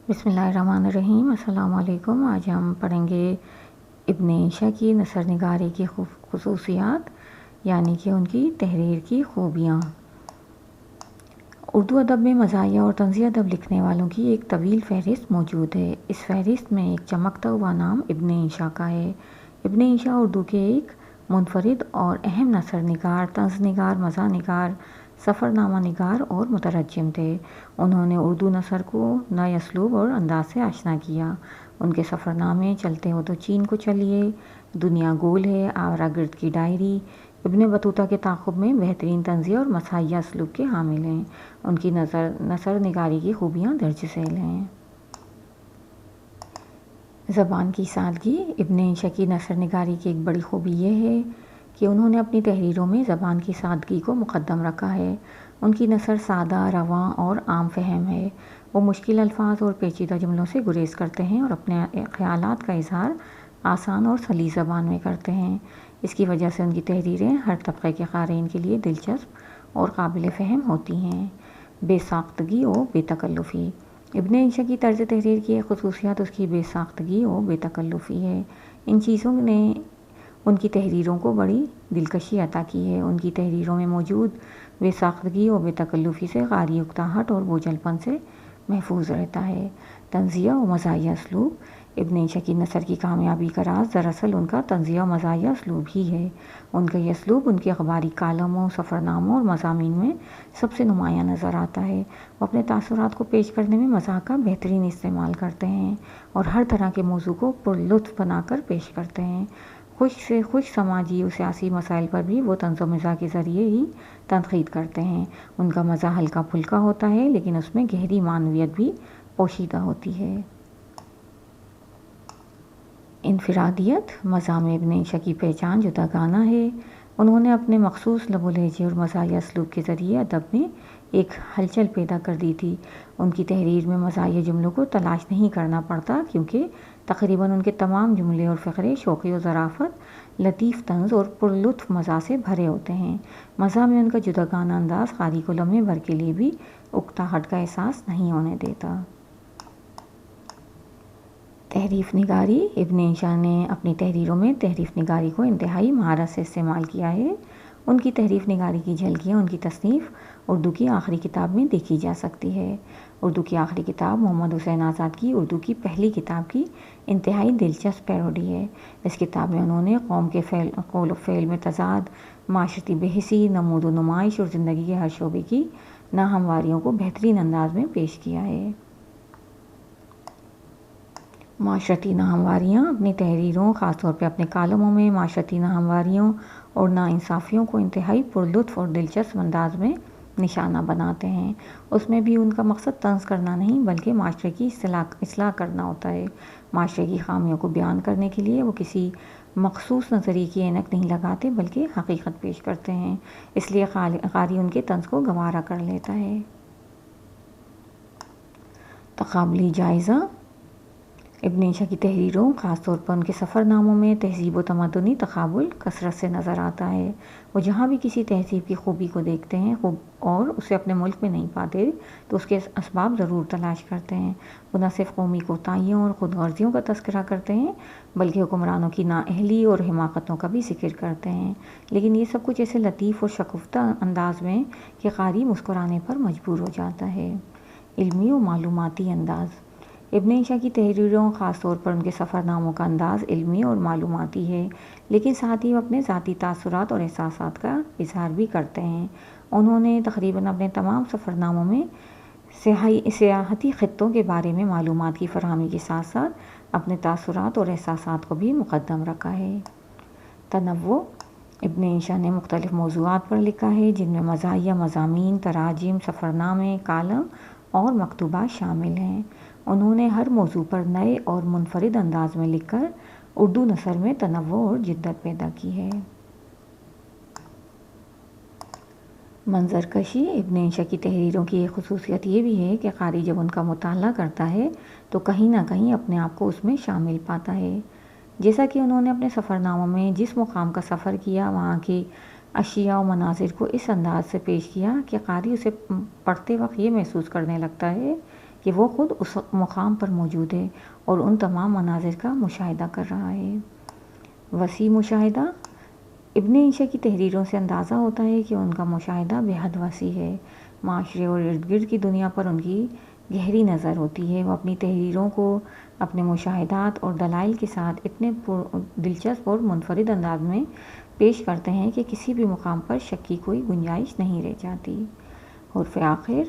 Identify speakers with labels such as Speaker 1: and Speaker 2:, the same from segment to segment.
Speaker 1: بسم اللہ الرحمن الرحیم۔ السلام علیکم۔ آج ہم پڑھیں گے ابن عیشا کی نثر نگاری کی خصوصیات، یعنی کہ ان کی تحریر کی خوبیاں۔ اردو ادب میں مزاحیہ اور طنزیہ ادب لکھنے والوں کی ایک طویل فہرست موجود ہے۔ اس فہرست میں ایک چمکتا ہوا نام ابن عیشا کا ہے۔ ابن عیشا اردو کے ایک منفرد اور اہم نثر نگار، طنز نگار، مزاح نگار، سفر نامہ نگار اور مترجم تھے۔ انہوں نے اردو نثر کو نئے اسلوب اور انداز سے آشنا کیا۔ ان کے سفر نامے چلتے ہو تو چین کو چلیے، دنیا گول ہے، آورہ گرد کی ڈائری، ابن بطوطہ کے تعاقب میں بہترین طنزیہ اور مزاحیہ اسلوب کے حامل ہیں۔ ان کی نثر نگاری کی خوبیاں درج ذیل ہیں۔ زبان کی سادگی۔ ابن عیشا کی نثر نگاری کی ایک بڑی خوبی یہ ہے کہ انہوں نے اپنی تحریروں میں زبان کی سادگی کو مقدم رکھا ہے۔ ان کی نثر سادہ، رواں اور عام فہم ہے۔ وہ مشکل الفاظ اور پیچیدہ جملوں سے گریز کرتے ہیں اور اپنے خیالات کا اظہار آسان اور سلیس زبان میں کرتے ہیں۔ اس کی وجہ سے ان کی تحریریں ہر طبقے کے قارئین کے لیے دلچسپ اور قابل فہم ہوتی ہیں۔ بے ساختگی و بے تکلفی۔ ابن عیشا کی طرز تحریر کی ایک خصوصیت اس کی بے ساختگی و بے تکلفی ہے۔ ان چیزوں نے ان کی تحریروں کو بڑی دلکشی عطا کی ہے۔ ان کی تحریروں میں موجود بے ساختگی و بے تکلفی سے قاری اکتاہٹ اور بوجھل پن سے محفوظ رہتا ہے۔ طنزیہ و مزاحیہ اسلوب۔ ابن عیشا کی نثر کی کامیابی کا راز دراصل ان کا طنزیہ و مزاحیہ اسلوب ہی ہے۔ ان کا یہ اسلوب ان کے اخباری کالموں، سفرناموں اور مضامین میں سب سے نمایاں نظر آتا ہے۔ وہ اپنے تاثرات کو پیش کرنے میں مزاح کا بہترین استعمال کرتے ہیں اور ہر طرح کے موضوع کو پرلطف بنا کر پیش کرتے ہیں۔ خوش سے خوش سماجی و سیاسی مسائل پر بھی وہ طنز و مزاح کے ذریعے ہی تنقید کرتے ہیں۔ ان کا مزاح ہلکا پھلکا ہوتا ہے لیکن اس میں گہری معنویت بھی پوشیدہ ہوتی ہے۔ انفرادیت۔ مزاح میں ابن عیشا کی پہچان جداگانہ ہے۔ انہوں نے اپنے مخصوص لب و لہجے اور مزاحیہ اسلوب کے ذریعے ادب میں ایک ہلچل پیدا کر دی تھی۔ ان کی تحریر میں مزاحیہ جملوں کو تلاش نہیں کرنا پڑتا کیونکہ تقریباً ان کے تمام جملے اور فقرے شوخی و ظرافت، لطیف طنز اور پرلطف مزاح سے بھرے ہوتے ہیں۔ مزاح میں ان کا جداگانہ انداز قاری کو لمحے بھر کے لیے بھی اکتاہٹ کا احساس نہیں ہونے دیتا۔ تحریف نگاری۔ ابن عیشا نے اپنی تحریروں میں تحریف نگاری کو انتہائی مہارت سے استعمال کیا ہے۔ ان کی تحریف نگاری کی جھلکیاں ان کی تصنیف اردو کی آخری کتاب میں دیکھی جا سکتی ہے۔ اردو کی آخری کتاب محمد حسین آزاد کی اردو کی پہلی کتاب کی انتہائی دلچسپ پیروڈی ہے۔ اس کتاب میں انہوں نے قوم کے قول و فعل میں تضاد، معاشرتی بے حسی، نمود و نمائش اور زندگی کے ہر شعبے کی ناہمواریوں کو بہترین انداز میں پیش کیا ہے۔ معاشرتی ناہمواریاں۔ اپنی تحریروں، خاص طور پہ اپنے کالموں میں معاشرتی ناہمواریوں اور ناانصافیوں کو انتہائی پرلطف اور دلچسپ انداز میں نشانہ بناتے ہیں۔ اس میں بھی ان کا مقصد طنز کرنا نہیں بلکہ معاشرے کی اصلاح کرنا ہوتا ہے۔ معاشرے کی خامیوں کو بیان کرنے کے لیے وہ کسی مخصوص نظریے کی اینک نہیں لگاتے بلکہ حقیقت پیش کرتے ہیں۔ اس لیے قاری ان کے طنز کو گوارا کر لیتا ہے۔ تقابلی جائزہ۔ ابن عیشا کی تحریروں، خاص طور پر ان کے سفر ناموں میں تہذیب و تمدنی تقابل کثرت سے نظر آتا ہے۔ وہ جہاں بھی کسی تہذیب کی خوبی کو دیکھتے ہیں اور اسے اپنے ملک میں نہیں پاتے تو اس کے اسباب ضرور تلاش کرتے ہیں۔ وہ نہ صرف قومی کوتاہیوں اور خود غرضیوں کا تذکرہ کرتے ہیں بلکہ حکمرانوں کی نااہلی اور حماقتوں کا بھی ذکر کرتے ہیں، لیکن یہ سب کچھ ایسے لطیف اور شگفتہ انداز میں کہ قاری مسکرانے پر مجبور ہو جاتا ہے۔ علمی و معلوماتی انداز۔ ابن عیشا کی تحریروں، خاص طور پر ان کے سفر ناموں کا انداز علمی اور معلوماتی ہے، لیکن ساتھ ہی وہ اپنے ذاتی تاثرات اور احساسات کا اظہار بھی کرتے ہیں۔ انہوں نے تقریباً اپنے تمام سفر ناموں میں سیاحتی خطوں کے بارے میں معلومات کی فراہمی کے ساتھ ساتھ اپنے تاثرات اور احساسات کو بھی مقدم رکھا ہے۔ تنوع۔ ابن عیشا نے مختلف موضوعات پر لکھا ہے جن میں مزاحیہ مضامین، تراجم، سفرنامے، کالم اور مکتوبات شامل ہیں۔ انہوں نے ہر موضوع پر نئے اور منفرد انداز میں لکھ کر اردو نثر میں تنوع اور جدت پیدا کی ہے۔ منظر کشی۔ ابن عیشا کی تحریروں کی ایک خصوصیت یہ بھی ہے کہ قاری جب ان کا مطالعہ کرتا ہے تو کہیں نہ کہیں اپنے آپ کو اس میں شامل پاتا ہے۔ جیسا کہ انہوں نے اپنے سفر ناموں میں جس مقام کا سفر کیا وہاں کے اشیاء و مناظر کو اس انداز سے پیش کیا کہ قاری اسے پڑھتے وقت یہ محسوس کرنے لگتا ہے کہ وہ خود اس مقام پر موجود ہے اور ان تمام مناظر کا مشاہدہ کر رہا ہے۔ وسیع مشاہدہ۔ ابن عیشا کی تحریروں سے اندازہ ہوتا ہے کہ ان کا مشاہدہ بے حد وسیع ہے۔ معاشرے اور ارد گرد کی دنیا پر ان کی گہری نظر ہوتی ہے۔ وہ اپنی تحریروں کو اپنے مشاہدات اور دلائل کے ساتھ اتنے دلچسپ اور منفرد انداز میں پیش کرتے ہیں کہ کسی بھی مقام پر شک کی کوئی گنجائش نہیں رہ جاتی۔ حرف آخر۔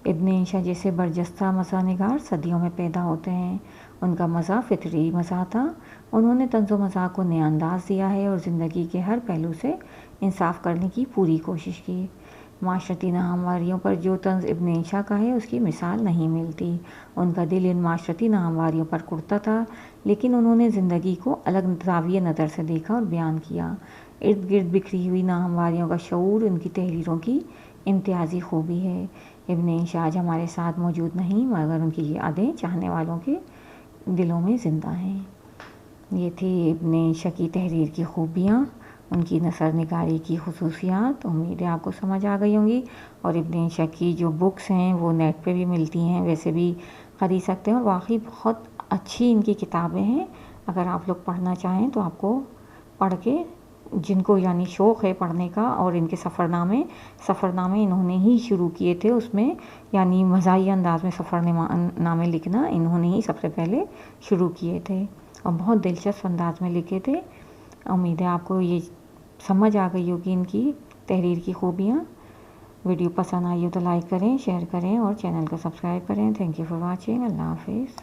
Speaker 1: ابن عیشا جیسے برجستہ مزاح نگار صدیوں میں پیدا ہوتے ہیں۔ ان کا مزاح فطری مزاح تھا۔ انہوں نے طنز و مزاح کو نیا انداز دیا ہے اور زندگی کے ہر پہلو سے انصاف کرنے کی پوری کوشش کی۔ معاشرتی ناہمواریوں پر جو طنز ابن عیشا کا ہے اس کی مثال نہیں ملتی۔ ان کا دل ان معاشرتی ناہمواریوں پر کڑتا تھا، لیکن انہوں نے زندگی کو الگ زاویہ نظر سے دیکھا اور بیان کیا۔ ارد گرد بکھری ہوئی ناہمواریوں کا شعور ان کی تحریروں کی امتیازی خوبی ہے۔ ابن عیشا آج ہمارے ساتھ موجود نہیں، مگر ان کی یادیں چاہنے والوں کے دلوں میں زندہ ہیں۔ یہ تھی ابن عیشا کی تحریر کی خوبیاں، ان کی نثر نگاری کی خصوصیات۔ امید ہے آپ کو سمجھ آ گئی ہوں گی، اور ابن عیشا کی جو بکس ہیں وہ نیٹ پہ بھی ملتی ہیں، ویسے بھی خرید سکتے ہیں، اور واقعی بہت اچھی ان کی کتابیں ہیں۔ اگر آپ لوگ پڑھنا چاہیں تو آپ کو پڑھ کے، جن کو یعنی شوق ہے پڑھنے کا، اور ان کے سفر نامے انہوں نے ہی شروع کیے تھے، اس میں یعنی مزاحیہ انداز میں سفر نامے لکھنا انہوں نے ہی سب سے پہلے شروع کیے تھے، اور بہت دلچسپ انداز میں لکھے تھے۔ امید ہے آپ کو یہ سمجھ آ گئی ہوگی ان کی تحریر کی خوبیاں۔ ویڈیو پسند آئی ہو تو لائک کریں، شیئر کریں اور چینل کو سبسکرائب کریں۔ Thank you for watching. اللہ حافظ۔